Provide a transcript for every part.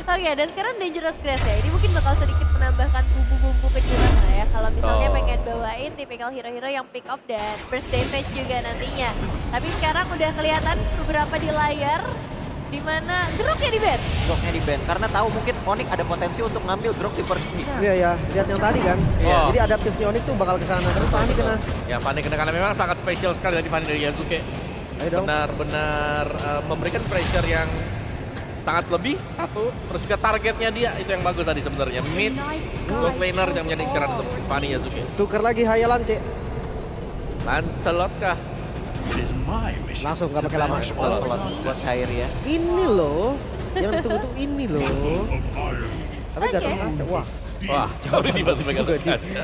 Oke, dan sekarang Dangerous Grace ya. Ini mungkin bakal sedikit menambahkan bumbu-bumbu kejutan lah ya. Kalau misalnya pengen bawain tipikal hero-hero yang pick up dan burst damage juga nantinya. Tapi sekarang udah kelihatan beberapa di layar. Dimana Groknya di ban. Groknya di ban karena tahu mungkin Onyx ada potensi untuk ngambil Grok di first pick. Iya ya, lihat yang tadi kan. Iya. Jadi adaptifnya Onyx tuh bakal kesana. Terus Fanny kena. Ya Fanny kena karena memang sangat spesial sekali tadi Fanny dari Yasuke. Ayo dong. Benar-benar memberikan pressure yang sangat lebih satu. Terus juga targetnya dia itu yang bagus tadi sebenarnya. Mid gold laner yang menjadi inceran untuk Fanny Yasuke. Tuker lagi hayalan, Cek. Lancelot kah? Langsung nggak pakai lama. Buat cair ya. Ini loh, yang tunggu ini loh. Tapi Oke. Gatot Kaca, wah, Wah, jauh tiba-tiba Gatot Kaca.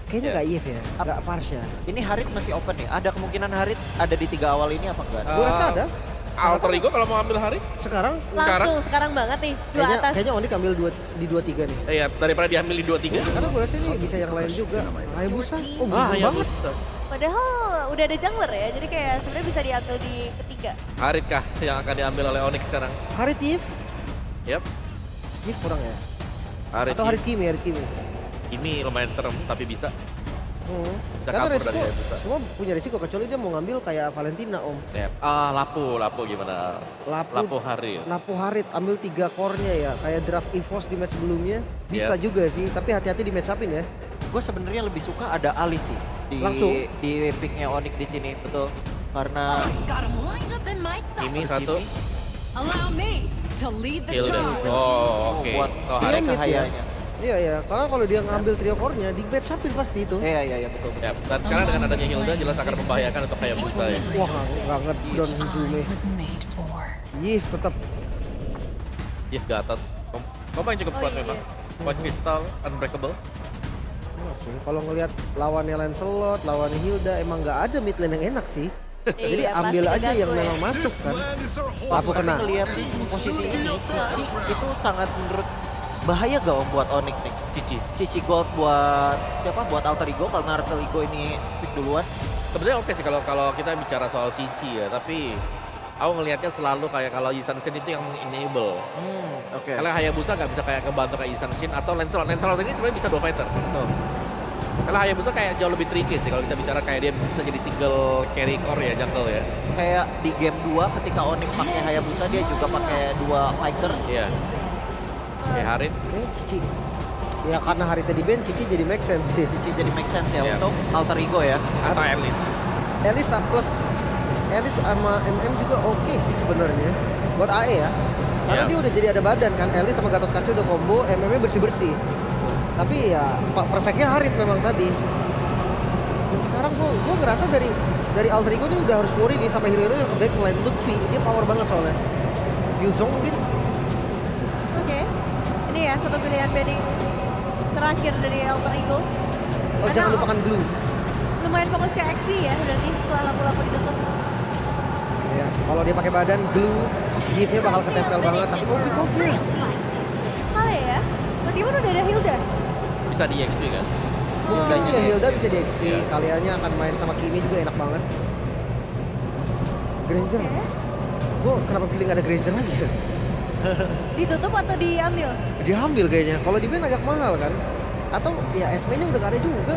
kayaknya nggak IF ya, nggak Pars ya. Ini Harit masih open nih. Ada kemungkinan Harit ada di 3 awal ini apa enggak? Gua rasa ada. Alter Ego kalau mau ambil hari? Sekarang, Langsung sekarang banget nih. Dua atas. kayaknya Onyx ambil di 23 nih. Iya, daripada diambil di 23. Karena gue rasa ini bisa yang lain juga. Hayabusa, oh Ah, bagus ya banget. Padahal udah ada jungler ya. Jadi kayak sebenarnya bisa diambil di ketiga. Harit kah yang akan diambil oleh Onyx sekarang? Harit Yif, Yap, Yif kurang ya? Harit. Atau Harit Kimi, Harit Kimi. Ini lumayan serem tapi bisa. Bisa Karena kabur resiko, dari Hayabusa. semua punya resiko kecuali dia mau ngambil kayak Valentina om. Ya. Lapu gimana? Lapu Harit. Lapu Harit ambil 3 core-nya ya, kayak draft EVOS di match sebelumnya. Bisa Yep. juga sih, tapi hati-hati di match upin ya. Gue sebenarnya lebih suka ada Alice sih di Langsung? di picknya Onyx di sini, betul. Karena Got him lined up in my sight. Ini satu. Allow me to lead the Hilda. charge. Oh, oke. buat Oh, Dia Harit. mid ya. Kahayanya. Iya ya, karena kalau dia ngambil trio core-nya di match upin pasti itu. Iya betul. Ya, dan sekarang dengan adanya Hilda jelas akan membahayakan untuk Hayabusa ya. Wah, nggak ngedon si Zume. Was made for. Yif tetap. Yif Gatot. Kompa yang cukup Oh, kuat iya. memang. White Crystal, Unbreakable. Enak sih. Kalau ngelihat lawannya Lancelot, lawannya Hilda, emang nggak ada mid lane yang enak sih. Jadi Iya, ambil pasti aja yang keganggu ya. memang masuk kan. Lapu Tapi kena. ngelihat posisi ini Cici itu sangat menurut bahaya gak om buat Onyx nih? Cici Gold buat siapa? Buat Alter Ego karena Alter Ego ini pick duluan. Sebenarnya oke sih kalau kita bicara soal Cici ya, tapi aku ngelihatnya selalu kayak kalau Yisan Shin itu yang enable. Oke. Karena Hayabusa nggak bisa kayak ngebantu kayak Yisan Shin atau Lancelot. Lancelot ini sebenarnya bisa 2 fighter. Betul. Karena Hayabusa kayak jauh lebih tricky sih kalau kita bicara kayak dia bisa jadi single carry core ya jungle ya. Kayak di game 2 ketika Onyx pakai Hayabusa dia juga pakai 2 fighter. Iya. Kayak Harit. Oke, Cici. Ya karena hari tadi ban, Cici jadi make sense sih. Cici jadi make sense ya Iya. untuk Alter Ego ya. Atau Alice. Elisa plus Elis sama MM juga oke sih sebenarnya buat AE ya. Karena Iya. dia udah jadi ada badan kan. Elis sama Gatot Kaca udah combo, MM-nya bersih-bersih. Tapi ya perfectnya Harit memang tadi. Dan sekarang gua ngerasa dari Alter Ego ini udah harus worry nih sama hero-hero yang ke backline. Lutfi, dia power banget soalnya. Yuzong mungkin. Oke. Ini ya satu pilihan banning terakhir dari Alter Ego. Oh Karena jangan lupakan Blue. lumayan fokus ke XP ya berarti setelah lampu-lampu ditutup. Ya, kalau dia pakai badan Blue, Gift-nya bakal ketempel banget. Tapi oh, Pickle-nya. Malah ya, meskipun udah ada Hilda. Bisa di XP kan? Mungkin ya Hilda bisa di XP, Iya. kaliannya akan main sama Kimi juga enak banget. Granger, gue kenapa feeling ada Granger lagi ya? Ditutup atau diambil? Diambil kayaknya, kalau di band agak mahal kan? Atau ya SP-nya udah gak ada juga.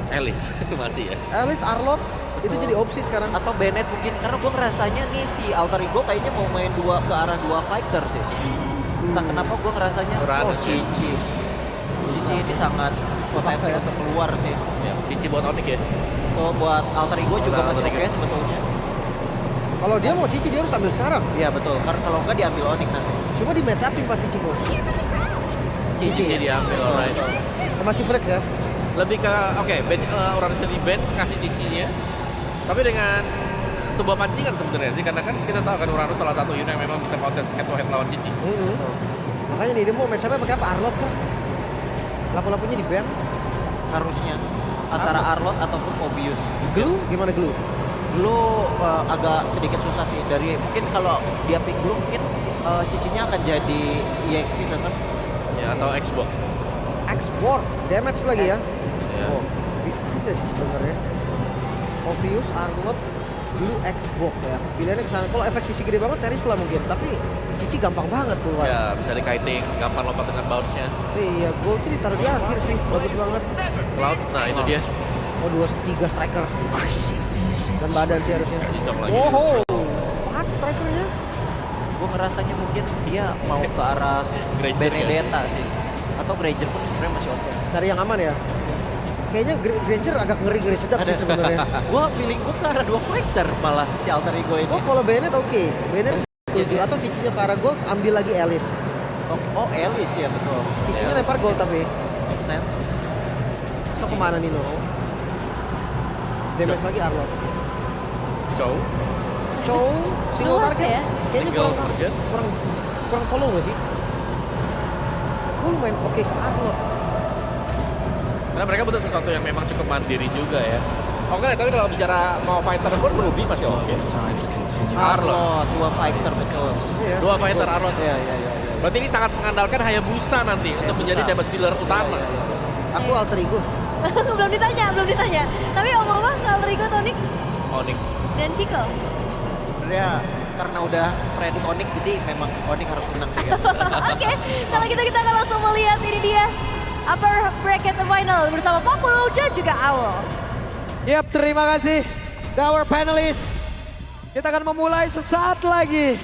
Alice masih ya. Alice, Arlot, itu jadi opsi sekarang. Atau Bennett mungkin karena gue ngerasanya nih si Alter Ego kayaknya mau main ke arah 2 fighter sih. Entah kenapa gue ngerasanya Uranus ya. Cici ini sangat potensi ya. untuk keluar sih. Ya, Cici buat Onyx ya. Kalau buat Alter Ego juga Alter masih Ego. oke sebetulnya. Kalau dia mau Cici, dia harus ambil sekarang. Iya betul, karena kalau enggak diambil Onyx nanti. Cuma di match upin pasti Cici. Cici diambil, alright. Masih flex ya? Lebih ke Uranus di band ngasih Cicinya. Tapi dengan sebuah pancingan sebenarnya sih, karena kan kita tahu kan Uranus salah satu unit yang memang bisa kontes head to head lawan Cici. Makanya nih dia mau match upnya pakai apa? Arlot kan? Lampu-lampunya di band. Harusnya antara Arlot ataupun Obvious. Glue gimana Glue? Blue agak sedikit susah sih dari mungkin kalau dia pick Blue mungkin Cicinya akan jadi EXP tetap. Ya, atau Xbox. Export damage lagi ya. Ya. Oh, bisa juga sih sebenarnya. Obvious, Arlot, dulu Xbox ya. Pilihannya ke sana. Kalau efek sisi gede banget Terisla mungkin, tapi Cici gampang banget keluar. Ya, bisa di kiting, gampang lompat dengan bounce-nya. Iya, gol tuh ditaruh di akhir sih. Bagus banget. Cloud, nah itu dia. Oh, 2-3 striker. Dan badan sih harusnya. Dicok lagi. Oh, 4 strikernya. Gue ngerasanya mungkin dia mau ke arah Granger Benedetta sih. Atau Granger pun sebenarnya masih oke. Cari yang aman ya. Kayaknya Granger agak ngeri-ngeri sedap sih sebenarnya. Gue feeling gue ke arah 2 fighter malah si alter ego ini. Oh, kalau Bennett oke. Bennett setuju. Atau cicinya ke arah gol, ambil lagi Alice. Oh Ellis ya betul. Cicinya Ellis. lempar gol tapi. Make sense. Atau kemana Nino? Damage lagi Arlot. Chow. Chow, single Luas target. ya? Kayaknya Single target. kurang follow gak sih? Gue lumayan oke ke Arlot. Karena mereka butuh sesuatu yang memang cukup mandiri juga ya. Oke, tapi kalau bicara mau fighter pun Ruby masih oke. Arlot, 2 fighter betul. Iya. 2 fighter Arlot. Iya. Berarti ini sangat mengandalkan Hayabusa nanti untuk menjadi damage dealer utama. Aku alter ego. belum ditanya. Tapi omong-omong ke Alter Ego Tonic Onyx. dan Chico. Sebenarnya karena udah predik Onyx jadi memang Onyx harus menang sih kan. Oke, kalau gitu kita akan langsung melihat ini dia upper bracket final bersama Pakulo dan juga Owl. Yap, terima kasih our panelists. Kita akan memulai sesaat lagi.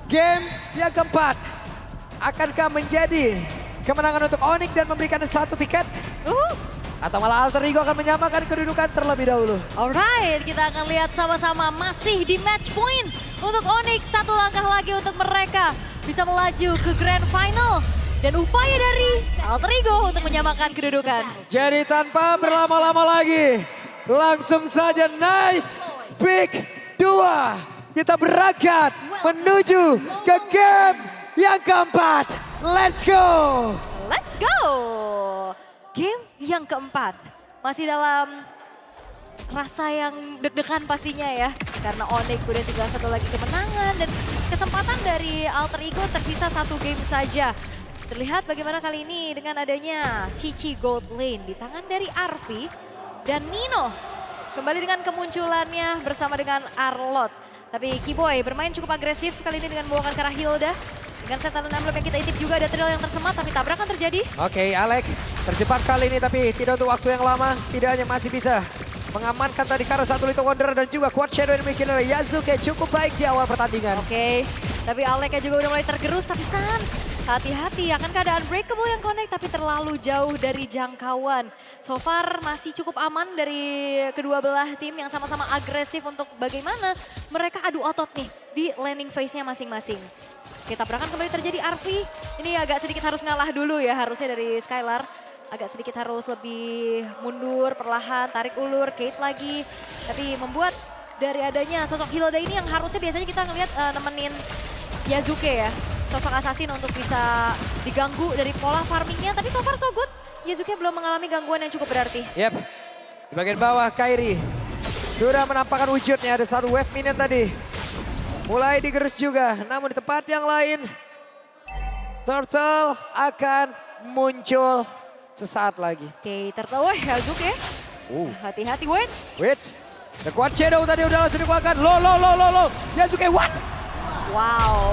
Game yang keempat. Akankah menjadi kemenangan untuk Onyx dan memberikan 1 tiket? Atau malah Alter Ego akan menyamakan kedudukan terlebih dahulu? Alright, kita akan lihat sama-sama masih di match point untuk Onyx. 1 langkah lagi untuk mereka bisa melaju ke grand final. Dan upaya dari Alter Ego untuk menyamakan kedudukan. Jadi tanpa berlama-lama lagi, langsung saja nice pick 2. Kita berangkat menuju ke game yang keempat. Let's go! Let's go! Game yang keempat. Masih dalam rasa yang deg-degan pastinya ya. Karena Onyx udah tinggal 1 lagi kemenangan. Dan kesempatan dari Alter Ego tersisa 1 game saja. Terlihat bagaimana kali ini dengan adanya Cici Gold Lane di tangan dari Arfi. Dan Nino kembali dengan kemunculannya bersama dengan Arlot. Tapi Keyboy bermain cukup agresif kali ini dengan membawakan ke arah Hilda. Dengan setan emblem yang kita intip juga ada trail yang tersemat tapi tabrakan terjadi. Oke, Alec terjebak kali ini tapi tidak untuk waktu yang lama. Setidaknya masih bisa mengamankan tadi karena 1 Little Wanderer dan juga Quad Shadow yang dimiliki oleh Yasuke cukup baik di awal pertandingan. Oke, tapi Alec juga udah mulai tergerus tapi Sans. Hati-hati, akankah ada Unbreakable yang connect tapi terlalu jauh dari jangkauan. So far masih cukup aman dari kedua belah tim yang sama-sama agresif untuk bagaimana mereka adu otot nih di landing phase-nya masing-masing. Kita tabrakan kembali terjadi Arfi. Ini agak sedikit harus ngalah dulu ya harusnya dari Skylar. Agak sedikit harus lebih mundur, perlahan, tarik ulur, Kate lagi. Tapi membuat dari adanya sosok Hilda ini yang harusnya biasanya kita ngelihat nemenin Yasuke ya. Sosok assassin untuk bisa diganggu dari pola farmingnya. Tapi so far so good. Yasuke belum mengalami gangguan yang cukup berarti. Yep, di bagian bawah Kairi sudah menampakkan wujudnya. Ada 1 wave minion tadi. Mulai digerus juga, namun di tempat yang lain Turtle akan muncul sesaat lagi. Oke, Turtle, wah Yasuke. Hati-hati, wait. Wait, the Quad Shadow tadi udah langsung dikeluarkan. Lo. Yasuke, what? Wow.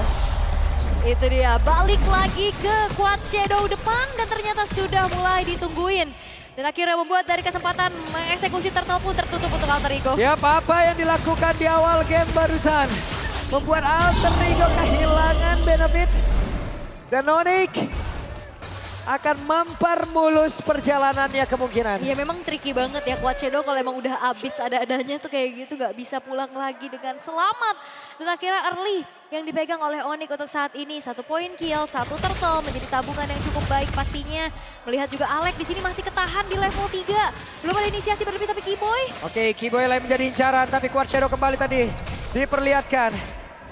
Itu dia, balik lagi ke Quad Shadow depan dan ternyata sudah mulai ditungguin. Dan akhirnya membuat dari kesempatan mengeksekusi Turtle pun tertutup untuk Alter Ego. Ya, apa yang dilakukan di awal game barusan membuat Alter Ego kehilangan benefit. Dan Onyx akan mempermulus perjalanannya kemungkinan. Iya memang tricky banget ya Quad Shadow kalau emang udah habis ada-adanya tuh kayak gitu nggak bisa pulang lagi dengan selamat. Dan akhirnya early yang dipegang oleh Onyx untuk saat ini 1 point kill, 1 turtle menjadi tabungan yang cukup baik pastinya. Melihat juga Alec di sini masih ketahan di level 3. Belum ada inisiasi berlebih tapi Keyboy. Oke, Keyboy lain menjadi incaran tapi Quad Shadow kembali tadi diperlihatkan.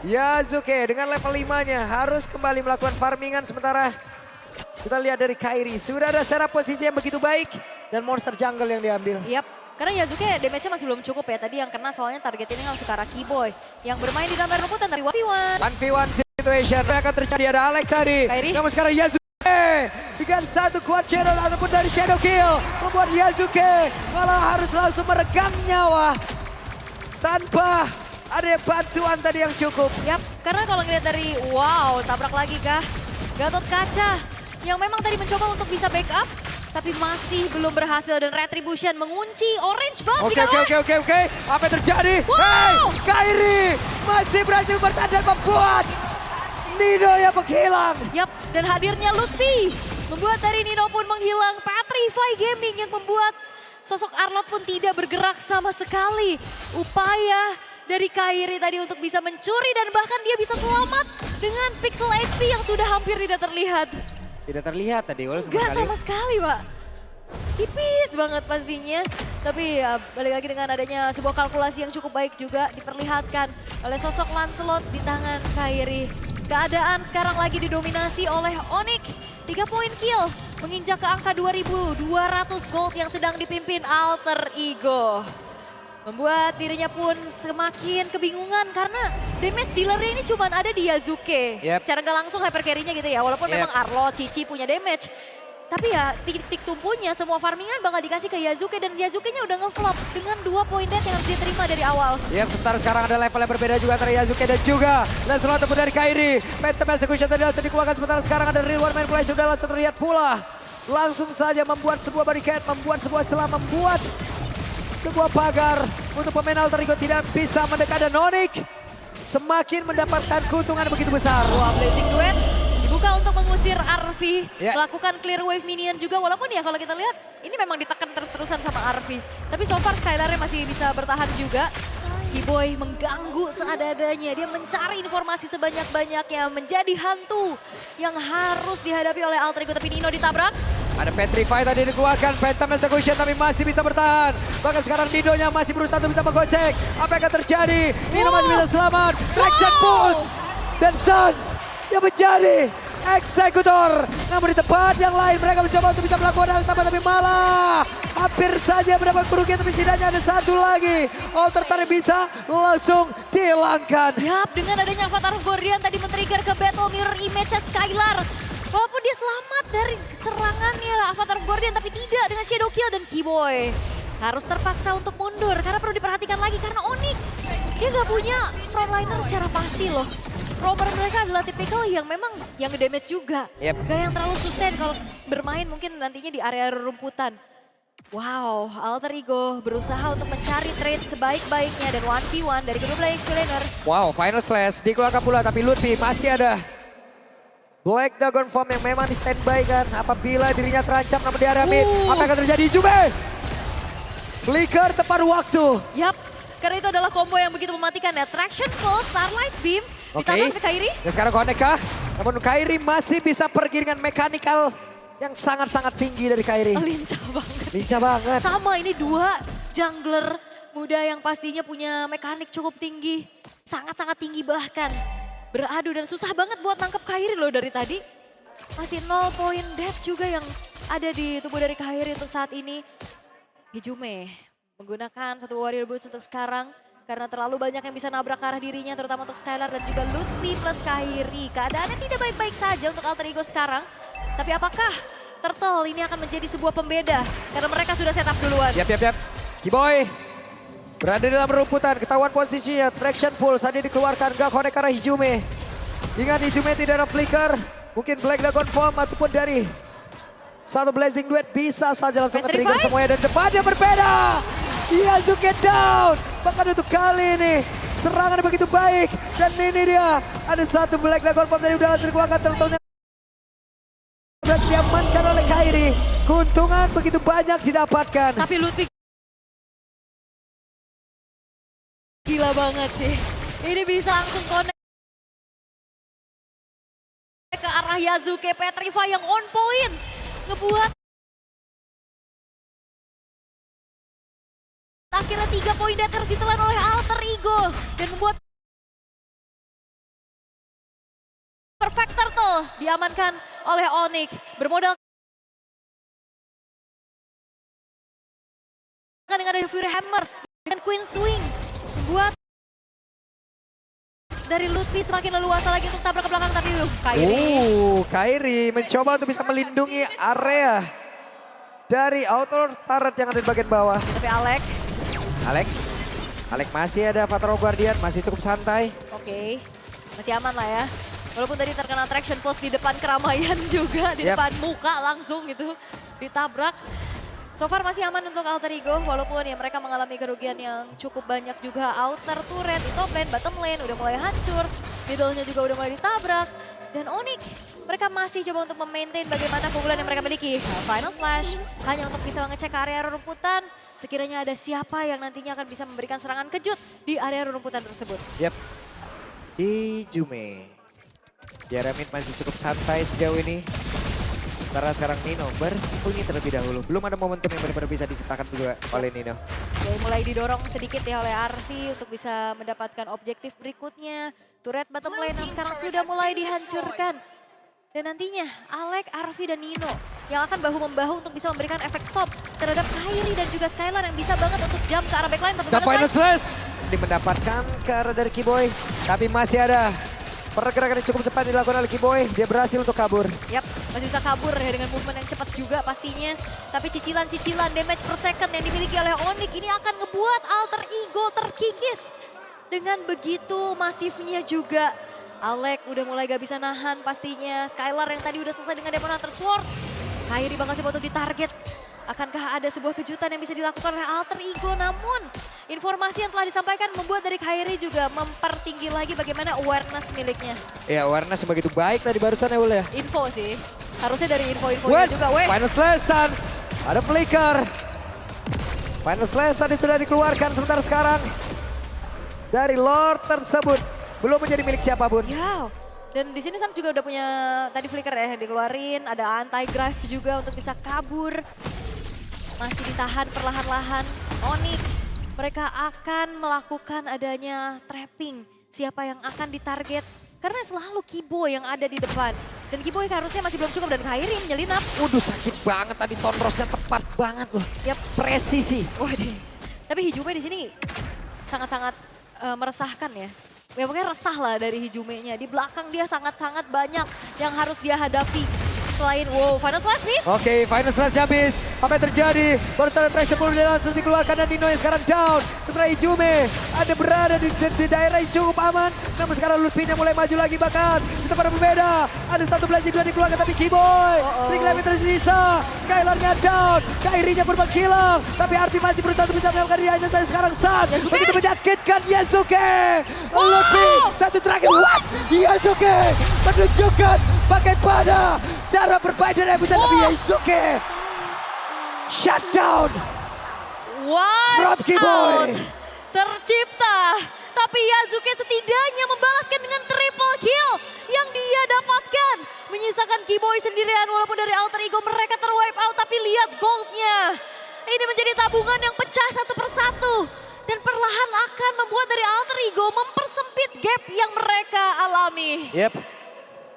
Yasuke dengan level 5-nya harus kembali melakukan farmingan sementara kita lihat dari Kairi, sudah ada setup posisi yang begitu baik dan monster jungle yang diambil. Yap, karena Yasuke damage-nya masih belum cukup ya. Tadi yang kena soalnya target ini langsung ke arah Keyboy. Yang bermain di dalam rebutan dari 1v1. 1v1 situation akan terjadi, ada Alec tadi. Kairi. Namun sekarang Yasuke dengan 1 Quad Shadow ataupun dari Shadow Kill membuat Yasuke malah harus langsung meregang nyawa. tanpa ada bantuan tadi yang cukup. Yap, karena kalau ngeliat dari wow, tabrak lagi kah? Gatot Kaca yang memang tadi mencoba untuk bisa backup, tapi masih belum berhasil dan Retribution mengunci Orange Buff di Oke. kawan. Apa yang terjadi? Wow. Hey, Kairi masih berhasil bertahan dan membuat Nino yang menghilang. Yap, dan hadirnya Lutfi membuat dari Nino pun menghilang. Petrify Gaming yang membuat sosok Arlot pun tidak bergerak sama sekali. Upaya dari Kairi tadi untuk bisa mencuri dan bahkan dia bisa selamat dengan pixel HP yang sudah hampir tidak terlihat. Tidak terlihat tadi oleh Gak sama sekali, Pak. Tipis banget pastinya. Tapi ya balik lagi dengan adanya sebuah kalkulasi yang cukup baik juga diperlihatkan oleh sosok Lancelot di tangan Kairi. Keadaan sekarang lagi didominasi oleh Onyx. 3 poin kill menginjak ke angka 2.200 gold yang sedang dipimpin Alter Ego. Membuat dirinya pun semakin kebingungan karena damage dealernya ini cuma ada di Yasuke. Yep. Secara nggak langsung hyper carry-nya gitu ya. Walaupun memang Arlo, Cici punya damage. Tapi ya titik tumpunya semua farmingan bakal dikasih ke Yasuke dan Yasuke-nya udah ngeflop dengan 2 poin death yang harus diterima dari awal. Ya, sementara sekarang ada level yang berbeda juga antara Yasuke dan juga Lancelot ataupun dari Kairi. Phantom Execution tadi langsung dikeluarkan, sementara sekarang ada Real War Manipulation sudah langsung terlihat pula. Langsung saja membuat sebuah barricade, membuat sebuah celah, membuat sebuah pagar untuk pemain Alter Ego tidak bisa mendekat dan Onyx semakin mendapatkan keuntungan begitu besar. Wah, Blazing Duet dibuka untuk mengusir Arvi, Ya. melakukan clear wave minion juga walaupun ya kalau kita lihat ini memang ditekan terus-terusan sama Arvi. Tapi so far Skylar-nya masih bisa bertahan juga. Keyboy mengganggu seadanya, dia mencari informasi sebanyak-banyaknya, menjadi hantu yang harus dihadapi oleh Alter Ego. Tapi Nino ditabrak. Ada Petrify tadi dikeluarkan, Phantom Execution tapi masih bisa bertahan. Bahkan sekarang Nino-nya masih berusaha untuk bisa menggocek. Apa yang akan terjadi? Nino masih bisa selamat. Traction Pulse dan Suns yang menjadi eksekutor. Namun di tempat yang lain mereka mencoba untuk bisa melakukan hal sama tapi malah hampir saja mendapat kerugian tapi setidaknya ada satu lagi. Alter tadi bisa langsung dihilangkan. Yap, dengan adanya Avatar of Guardian tadi men-trigger ke Battle Mirror Image Skylar. Walaupun dia selamat dari serangannya Avatar of Guardian tapi tidak dengan Shadow Kill dan Keyboy harus terpaksa untuk mundur karena perlu diperhatikan lagi karena Onyx dia nggak punya frontliner secara pasti loh. Roamer mereka adalah tipikal yang memang yang damage juga. Yep. Gak yang terlalu sustain kalau bermain mungkin nantinya di area rumputan. Wow, Alter Ego berusaha untuk mencari trade sebaik-baiknya dan 1v1 dari kedua belah XP laner. Wow, final slash dikeluarkan pula tapi Lutfi masih ada Black Dragon Form yang memang di standby kan apabila dirinya terancam namun dihadapi. Apa yang akan terjadi Jume? Flicker tepat waktu. Yap, karena itu adalah combo yang begitu mematikan ya. Traction Pulse, Starlight Beam, ditambah ke Kairi. Dan sekarang connect kah? Namun Kairi masih bisa pergi dengan mekanikal yang sangat-sangat tinggi dari Kairi. Lincah banget. Lincah banget. Sama ini dua jungler muda yang pastinya punya mekanik cukup tinggi. Sangat-sangat tinggi bahkan. Beradu dan susah banget buat nangkep Kairi loh dari tadi. Masih 0 poin death juga yang ada di tubuh dari Kairi untuk saat ini. Hijume menggunakan satu warrior boots untuk sekarang. Karena terlalu banyak yang bisa nabrak ke arah dirinya terutama untuk Skylar dan juga Lutfi plus Kairi. Keadaannya tidak baik-baik saja untuk Alter Ego sekarang. Tapi apakah Turtle ini akan menjadi sebuah pembeda? Karena mereka sudah setup duluan. Yap. Keyboy berada dalam rumputan, ketahuan posisinya. Traction Pulse tadi dikeluarkan, gak connect ke arah Hijume. Ingat Hijume tidak ada flicker. Mungkin Black Dragon Form ataupun dari satu Blazing Duet bisa saja langsung nge-trigger semuanya. Dan depannya berbeda. Yasuke down. Bahkan untuk kali ini serangan begitu baik. Dan ini dia ada satu Black Dragon Form tadi udah langsung dikeluarkan. Turtle-nya berhasil diamankan oleh Kairi. Keuntungan begitu banyak didapatkan. Tapi Lutfi gila banget sih. Ini bisa langsung connect ke arah Yasuke. Petrify yang on point. Ngebuat akhirnya 3 poin death harus ditelan oleh Alter Ego. Dan membuat Perfect Turtle diamankan oleh Onyx. Bermodal dengan ada Fury Hammer dengan Queen Swing. Membuat dari Lutfi semakin leluasa lagi untuk tabrak ke belakang. Tapi Kairi mencoba untuk bisa melindungi area dari outer turret yang ada di bagian bawah. Tapi Alex Alek masih ada Fataro Guardian, masih cukup santai. Oke, masih aman lah ya. Walaupun tadi terkena traction post di depan keramaian juga, di depan muka langsung gitu, ditabrak. So far masih aman untuk Alter Ego, walaupun ya mereka mengalami kerugian yang cukup banyak juga. Outer turret, di top lane, bottom lane udah mulai hancur, middle-nya juga udah mulai ditabrak. Dan Onyx, mereka masih coba untuk memaintain bagaimana keunggulan yang mereka miliki. Final Slash hanya untuk bisa mengecek ke area rumputan, sekiranya ada siapa yang nantinya akan bisa memberikan serangan kejut di area rumputan tersebut. Yap, Ijume. Di area mid masih cukup santai sejauh ini. Sementara sekarang Nino bersembunyi terlebih dahulu. Belum ada momentum yang benar-benar bisa diciptakan juga oleh Nino. Jadi mulai didorong sedikit ya oleh Arfi untuk bisa mendapatkan objektif berikutnya. Turret bottom lane yang sekarang sudah mulai dihancurkan. Dan nantinya Alek, Arfi, dan Nino yang akan bahu-membahu untuk bisa memberikan efek stop terhadap Kairi dan juga Skylar yang bisa banget untuk jump ke arah backline. The Final Slash mendapatkan ke arah dari Kiboy. Tapi masih ada pergerakan yang cukup cepat dilakukan oleh Kiboy. Dia berhasil untuk kabur. Yap, masih bisa kabur ya dengan movement yang cepat juga pastinya. Tapi cicilan-cicilan damage per second yang dimiliki oleh Onyx ini akan ngebuat Alter Ego terkikis. Dengan begitu masifnya juga. Alek udah mulai gak bisa nahan pastinya. Skylar yang tadi udah selesai dengan Demon Hunter Sword. Kairi bakal coba untuk ditarget. Akankah ada sebuah kejutan yang bisa dilakukan oleh Alter Ego? Namun informasi yang telah disampaikan membuat dari Kairi juga mempertinggi lagi bagaimana awareness miliknya. Ya, awareness yang begitu baik tadi barusan ya Ul ya. Info sih, harusnya dari info-infonya juga. Weh. Final Slash Suns, ada flicker. Final Slash tadi sudah dikeluarkan, sementara sekarang dari Lord tersebut belum menjadi milik siapapun. Ya, dan di sini Sam juga udah punya tadi flicker ya yang dikeluarin, ada anti-grass juga untuk bisa kabur. Masih ditahan perlahan-lahan. Onyx, mereka akan melakukan adanya trapping. Siapa yang akan ditarget? Karena selalu Kiboy yang ada di depan. Dan Kiboy harusnya masih belum cukup dan Kairi menyelinap. Waduh, sakit banget tadi, Tonrosnya tepat banget loh. Yap. Presisi. Waduh. Tapi Hijume di sini sangat-sangat meresahkan ya. Ya pokoknya resah lah dari Hijume-nya. Di belakang dia sangat-sangat banyak yang harus dia hadapi. Selain, wow, Final Slash miss. Oke, Final Slash habis. Apa yang terjadi? Baru start traction belum langsung dikeluarkan dan Nino yang sekarang down. Setelah Ijume ada berada di daerah yang cukup aman. Namun sekarang Lutfinya mulai maju lagi bahkan. Kita pada berbeda. Ada 11-2 dikeluarkan tapi Kiboy. String Levy tersisa. Skylarnya down. Kairinya berbang hilang. Tapi Arfi masih berusaha untuk bisa menyelamatkan diri. Hanya saya sekarang Sun. Begitu menyakitkan Yasuke. Lutfi satu terakhir. What? Yasuke menunjukkan bagaimana cara bermain dari Ebusan tapi Yasuke shutdown from Kiboy. Tercipta, tapi Yasuke setidaknya membalaskan dengan triple kill yang dia dapatkan. Menyisakan Kiboy sendirian walaupun dari Alter Ego mereka terwipe out, tapi lihat goldnya. Ini menjadi tabungan yang pecah satu persatu. Dan perlahan akan membuat dari Alter Ego mempersempit gap yang mereka alami. Yep.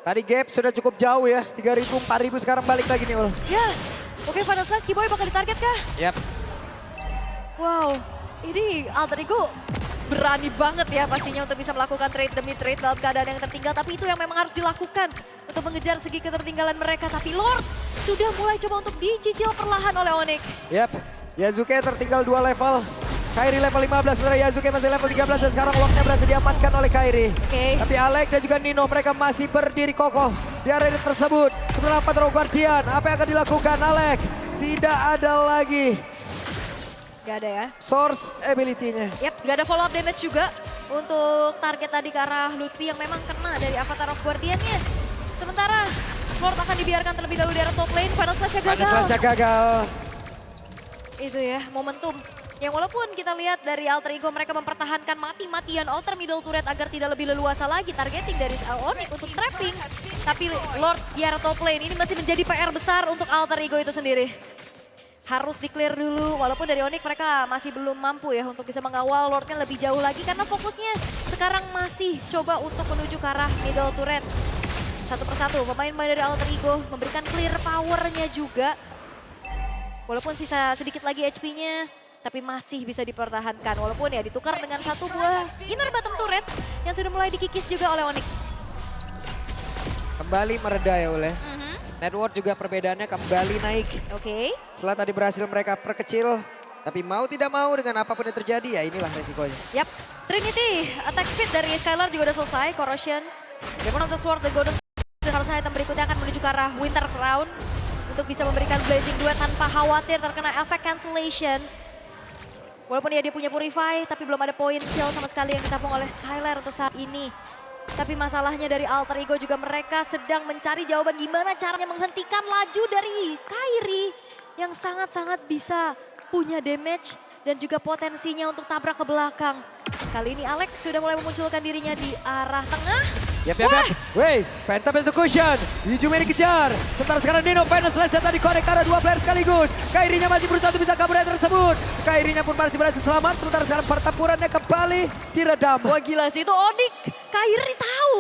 Tadi gap sudah cukup jauh ya, 3.000, 4.000 sekarang balik lagi nih Ul. Ya, oke Final Slash Kiboy bakal ditarget kah? Yep. Wow, ini Alter Ego berani banget ya pastinya untuk bisa melakukan trade demi trade dalam keadaan yang tertinggal. Tapi itu yang memang harus dilakukan untuk mengejar segi ketertinggalan mereka. Tapi Lord sudah mulai coba untuk dicicil perlahan oleh Onyx. Yep, Yasuke tertinggal 2 level. Kairi level 15, sementara Yasuke masih level 13 dan sekarang locknya berhasil diamankan oleh Kairi. Oke. Tapi Alek dan juga Nino mereka masih berdiri kokoh di area tersebut. Sementara Fataro Guardian, apa yang akan dilakukan Alek? Tidak ada lagi Gak ada ya. source ability-nya. Yap, gak ada follow up damage juga untuk target tadi ke arah Lutfi yang memang kena dari Avatar of Guardian-nya. Sementara Lord akan dibiarkan terlebih dahulu di area top lane, Final Slash-nya gagal. Final Slash-nya gagal. Itu ya, momentum. Yang walaupun kita lihat dari Alter Ego mereka mempertahankan mati-matian outer middle turret agar tidak lebih leluasa lagi targeting dari Onyx untuk trapping. Tapi Lord di area top lane ini masih menjadi PR besar untuk Alter Ego itu sendiri. Harus di-clear dulu, walaupun dari Onyx mereka masih belum mampu ya untuk bisa mengawal Lordnya lebih jauh lagi. Karena fokusnya sekarang masih coba untuk menuju ke arah middle turret. Satu persatu pemain-pemain dari Alter Ego memberikan clear powernya juga. Walaupun sisa sedikit lagi HP-nya. Tapi masih bisa dipertahankan walaupun ya ditukar dengan satu buah inner bottom turret yang sudah mulai dikikis juga oleh Onyx. Kembali mereda ya Ule. Network juga perbedaannya kembali naik. Oke. Setelah tadi berhasil mereka perkecil Tapi mau tidak mau dengan apapun yang terjadi ya inilah resikonya. Yap, Trinity attack speed dari Skylar juga udah selesai. Corrosion, Demon of the Sword, the Golden Sword, dan harusnya item berikutnya akan menuju ke arah Winter Crown untuk bisa memberikan Blazing Duet tanpa khawatir terkena efek cancellation. Walaupun dia punya Purify, tapi belum ada poin kill sama sekali yang ditabung oleh Skylar untuk saat ini. Tapi masalahnya dari Alter Ego juga mereka sedang mencari jawaban gimana caranya menghentikan laju dari Kairi yang sangat-sangat bisa punya damage dan juga potensinya untuk tabrak ke belakang. Kali ini Alex sudah mulai memunculkan dirinya di arah tengah. Yap. Wey, Phantom Execution. Yujime dikejar. Sementara sekarang Nino final slash tadi connect karena 2 player sekaligus. Kairinya masih berusaha untuk bisa kabur dari tersebut. Kairinya pun masih berhasil selamat. Sementara sekarang pertempurannya kembali diredam. Wah gila sih itu Onyx. Kairi tahu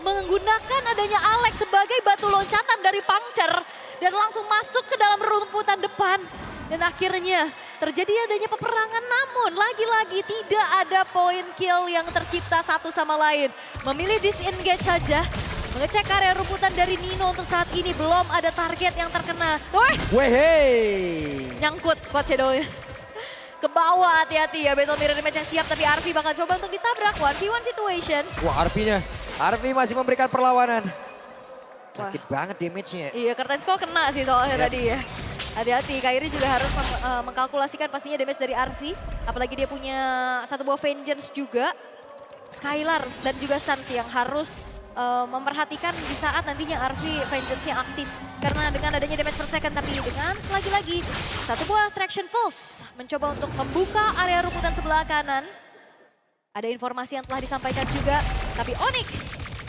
menggunakan adanya Alex sebagai batu loncatan dari Puncture. Dan langsung masuk ke dalam rumputan depan. Dan akhirnya terjadi adanya peperangan, namun lagi-lagi tidak ada poin kill yang tercipta satu sama lain. Memilih disengage saja, mengecek area rumputan dari Nino untuk saat ini belum ada target yang terkena. Wehey. Nyangkut Quad Shadow ke bawah, hati-hati ya Battle Mirror Image yang siap, tapi Arfi bakal coba untuk ditabrak. 1v1 situation. Wah Arfi masih memberikan perlawanan. Sakit banget damage-nya. Iya, Kertensko kena sih soalnya tadi ya. Hati-hati, Kairi juga harus mengkalkulasikan pastinya damage dari Arfi. Apalagi dia punya satu buah Vengeance juga. Skylar dan juga Sans yang harus memperhatikan di saat nantinya Arfi Vengeance-nya aktif. Karena dengan adanya damage per second, tapi dengan lagi-lagi satu buah Traction Pulse mencoba untuk membuka area rumputan sebelah kanan. Ada informasi yang telah disampaikan juga, tapi Onyx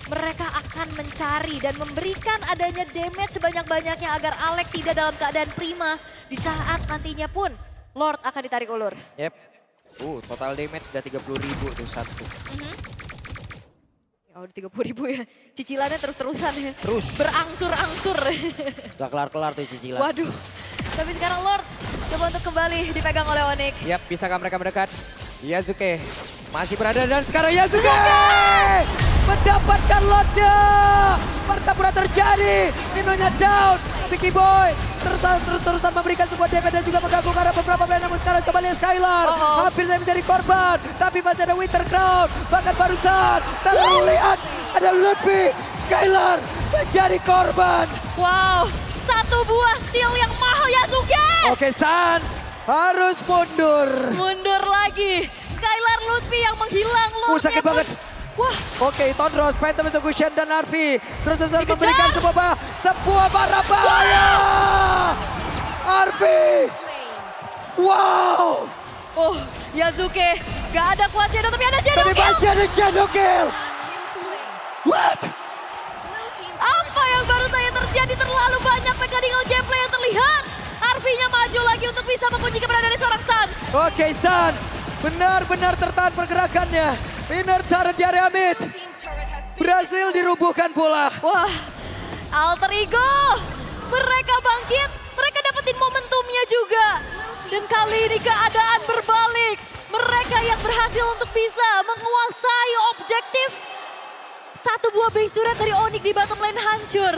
mereka akan mencari dan memberikan adanya damage sebanyak-banyaknya agar Alex tidak dalam keadaan prima di saat nantinya pun Lord akan ditarik ulur. Yep. Total damage sudah 30.000 tuh satu. Ya udah 30.000 ya. Cicilannya terus-terusan ya. Terus. Berangsur-angsur. Udah kelar-kelar tuh cicilan. Waduh. Tapi sekarang Lord coba untuk kembali dipegang oleh Onyx. Yap, bisakah mereka mendekat? Yasuke masih berada dan sekarang Yasuke mendapatkan Lorde. Pertempuran terjadi. Ninonya down. Vicky Boy terus-terusan memberikan sebuah damage dan juga mengganggu karena beberapa player. Namun sekarang coba lihat Skylar. Hampir saya menjadi korban. Tapi masih ada Winter Crown. Bahkan barusan terlihat ada Ludwig. Skylar menjadi korban. Wow. Satu buah steal yang mahal Yasuke. Oke, Sans harus mundur. Mundur lagi. Skylar Lutfi yang menghilang. Sakit banget. Wah. Oke, Tondros, Phantom Execution dan Arfi terus-terusan memberikan sebuah bara bahaya. Arfi. Wow. Oh, Yasuke gak ada Quad Shadow tapi ada Shadow Tapi Kill. masih ada Shadow Kill. What? Apa yang baru saja terjadi? Terlalu banyak mechanical gameplay yang terlihat. Arfi-nya maju lagi untuk bisa mengunci keberadaan dari seorang Sans. Oke, Sans benar-benar tertahan pergerakannya. Inner turret di area mid berhasil dirubuhkan pula. Wah, Alter Ego. Mereka bangkit, mereka dapetin momentumnya juga. Dan kali ini keadaan berbalik. Mereka yang berhasil untuk bisa menguasai objektif. Satu buah base turret dari Onyx di bottom lane hancur.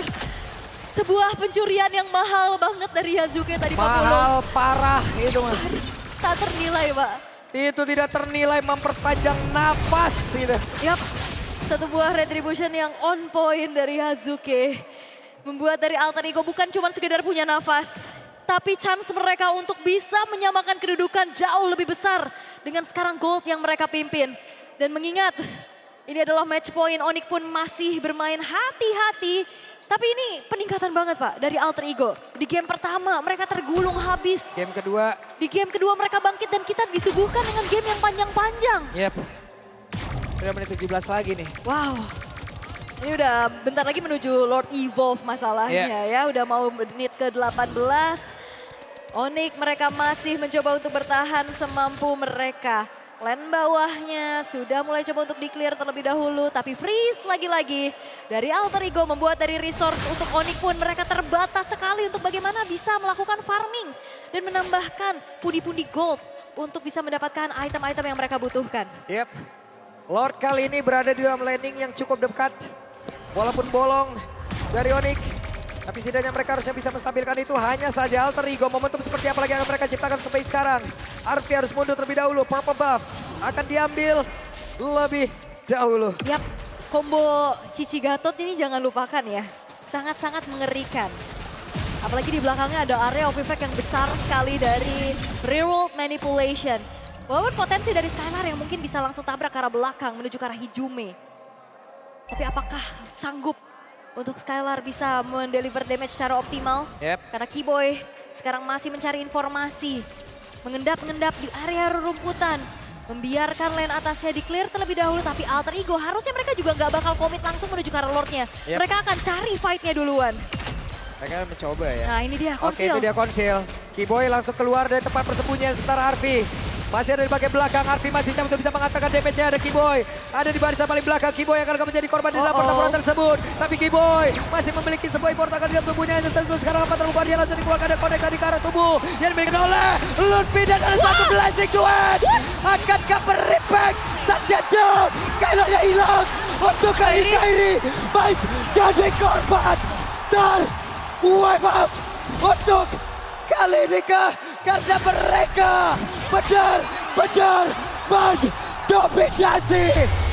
Sebuah pencurian yang mahal banget dari Yasuke tadi. Mahal parah itu mas. Tak ternilai Pak. Itu tidak ternilai memperpanjang nafas gitu. Yap, satu buah retribution yang on point dari Yasuke. Membuat dari Alter Ego bukan cuma sekedar punya nafas. Tapi chance mereka untuk bisa menyamakan kedudukan jauh lebih besar. Dengan sekarang gold yang mereka pimpin. Dan mengingat ini adalah match point, Onyx pun masih bermain hati-hati. Tapi ini peningkatan banget Pak dari Alter Ego. Di game pertama mereka tergulung habis. Game kedua. Di game kedua mereka bangkit dan kita disuguhkan dengan game yang panjang-panjang. Yep. Udah menit 17 lagi nih. Wow. Ini udah bentar lagi menuju Lord Evolve masalahnya ya. Udah mau menit ke-18. Onyx mereka masih mencoba untuk bertahan semampu mereka. Lane bawahnya sudah mulai coba untuk di-clear terlebih dahulu. Tapi freeze lagi-lagi dari Alter Ego membuat dari resource untuk Onyx pun mereka terbatas sekali untuk bagaimana bisa melakukan farming. Dan menambahkan pundi-pundi gold untuk bisa mendapatkan item-item yang mereka butuhkan. Yep. Lord kali ini berada di dalam landing yang cukup dekat. Walaupun bolong dari Onyx. Tapi setidaknya mereka harusnya bisa menstabilkan itu. Hanya saja Alter Ego, momentum seperti apa lagi yang mereka ciptakan sampai sekarang. Arfi harus mundur terlebih dahulu, purple buff akan diambil lebih dahulu. Yap, combo Cici Gatot ini jangan lupakan ya. Sangat-sangat mengerikan. Apalagi di belakangnya ada area of effect yang besar sekali dari Reroll Manipulation. Walaupun potensi dari Skylar yang mungkin bisa langsung tabrak ke arah belakang menuju ke arah Hijume. Tapi apakah sanggup untuk Skylar bisa mendeliver damage secara optimal? Yep. Karena Keyboy sekarang masih mencari informasi. Mengendap-ngendap di area rerumputan. Membiarkan lane atasnya di-clear terlebih dahulu. Tapi Alter Ego harusnya mereka juga nggak bakal komit langsung menuju ke arah Lordnya. Yep. Mereka akan cari fight-nya duluan. Mereka mencoba ya. Nah ini dia Oke, Konsil. itu dia Konsil. Keyboy langsung keluar dari tempat persembunyian sementara Arfi masih ada di bagian belakang. Arfi masih siap untuk bisa mengatakan damage-nya. Ada Keyboy. Ada di barisan paling belakang. Keyboy akan menjadi korban di dalam pertempuran tersebut. Tapi Keyboy masih memiliki sebuah importankan di dalam tubuhnya. Sekarang 4 terlupa dia langsung dikeluarkan dan connect tadi ke arah tubuh. Yang dimiliki oleh Lutfi dan ada satu blessing duet. Akankah berimpact? Saja Skylar-nya hilang. Untuk Kairi Fight jadi korban. Wipe up untuk kali ini kah? Karena mereka benar-benar mendominasi.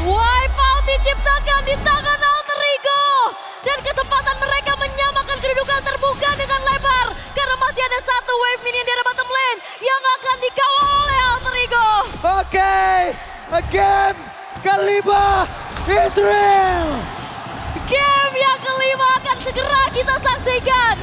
Wipeout diciptakan di tangan Alter Ego. Dan kesempatan mereka menyamakan kedudukan terbuka dengan lebar. Karena masih ada satu wave minion di area bottom lane yang akan dikawal oleh Alter Ego. Oke, game kelima is real. Game yang kelima akan segera kita saksikan.